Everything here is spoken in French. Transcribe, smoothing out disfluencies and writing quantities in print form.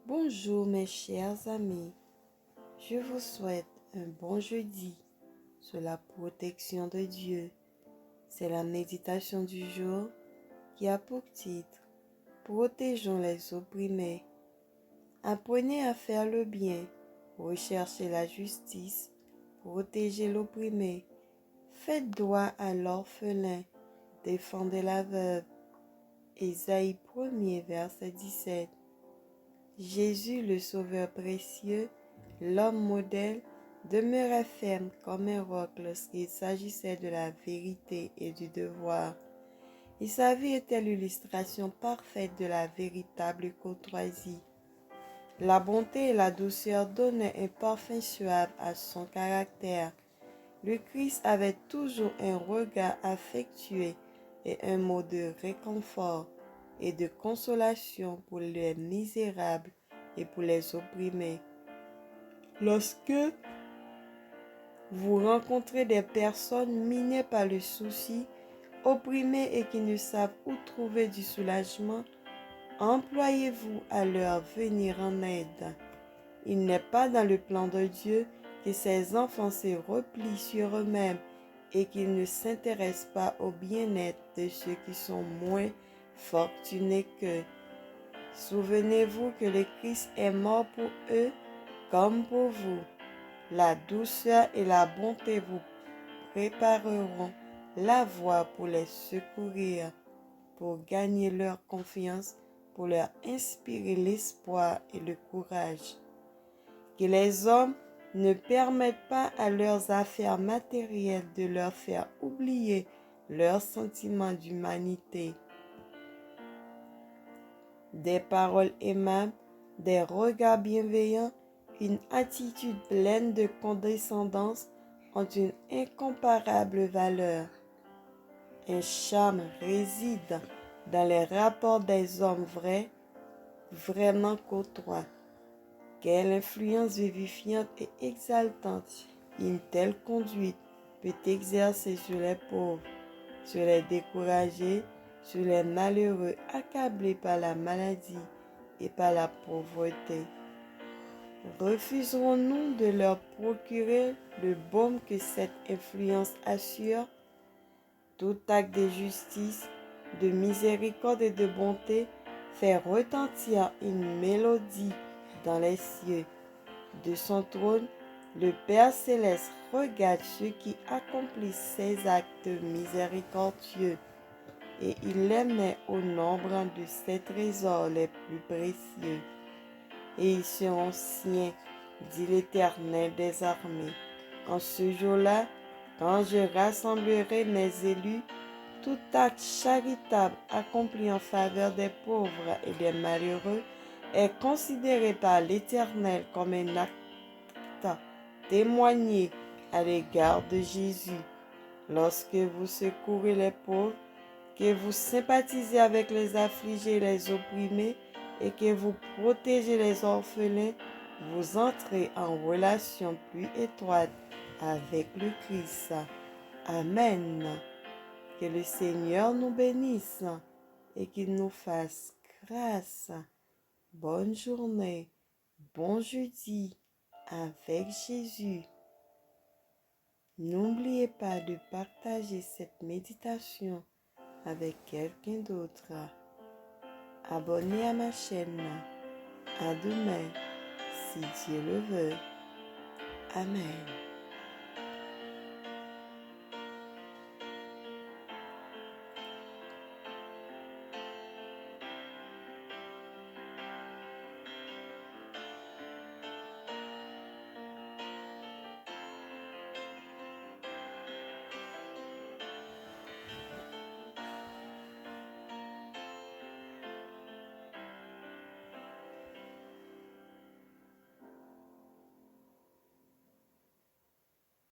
Bonjour mes chers amis, je vous souhaite un bon jeudi sous la protection de Dieu. C'est la méditation du jour qui a pour titre « Protégeons les opprimés ». Apprenez à faire le bien, recherchez la justice, protégez l'opprimé, faites droit à l'orphelin, défendez la veuve. Ésaïe 1er, verset 17. Jésus, le Sauveur précieux, l'homme modèle, demeurait ferme comme un roc lorsqu'il s'agissait de la vérité et du devoir. Et sa vie était l'illustration parfaite de la véritable courtoisie. La bonté et la douceur donnaient un parfum suave à son caractère. Le Christ avait toujours un regard affectueux et un mot de réconfort et de consolation pour les misérables et pour les opprimés. Lorsque vous rencontrez des personnes minées par le souci, opprimées et qui ne savent où trouver du soulagement, employez-vous à leur venir en aide. Il n'est pas dans le plan de Dieu que ses enfants se replient sur eux-mêmes et qu'ils ne s'intéressent pas au bien-être de ceux qui sont moins fortunés qu'eux. Souvenez-vous que le Christ est mort pour eux comme pour vous. La douceur et la bonté vous prépareront la voie pour les secourir, pour gagner leur confiance, pour leur inspirer l'espoir et le courage. Que les hommes ne permettent pas à leurs affaires matérielles de leur faire oublier leur sentiment d'humanité. Des paroles aimables, des regards bienveillants, une attitude pleine de condescendance ont une incomparable valeur. Un charme réside dans les rapports des hommes vrais, vraiment courtois. Quelle influence vivifiante et exaltante une telle conduite peut exercer sur les pauvres, sur les découragés, sur les malheureux accablés par la maladie et par la pauvreté. Refuserons-nous de leur procurer le baume que cette influence assure? Tout acte de justice, de miséricorde et de bonté fait retentir une mélodie dans les cieux. De son trône, le Père céleste regarde ceux qui accomplissent ces actes miséricordieux et il les met au nombre de ses trésors les plus précieux. Et ils seront siens, dit l'Éternel des armées. En ce jour-là, quand je rassemblerai mes élus, tout acte charitable accompli en faveur des pauvres et des malheureux est considéré par l'Éternel comme un acte témoigné à l'égard de Jésus. Lorsque vous secourez les pauvres, que vous sympathisez avec les affligés et les opprimés, et que vous protégez les orphelins, vous entrez en relation plus étroite avec le Christ. Amen. Que le Seigneur nous bénisse et qu'il nous fasse grâce. Bonne journée, bon jeudi avec Jésus. N'oubliez pas de partager cette méditation avec quelqu'un d'autre. Abonnez à ma chaîne. À demain, si Dieu le veut. Amen.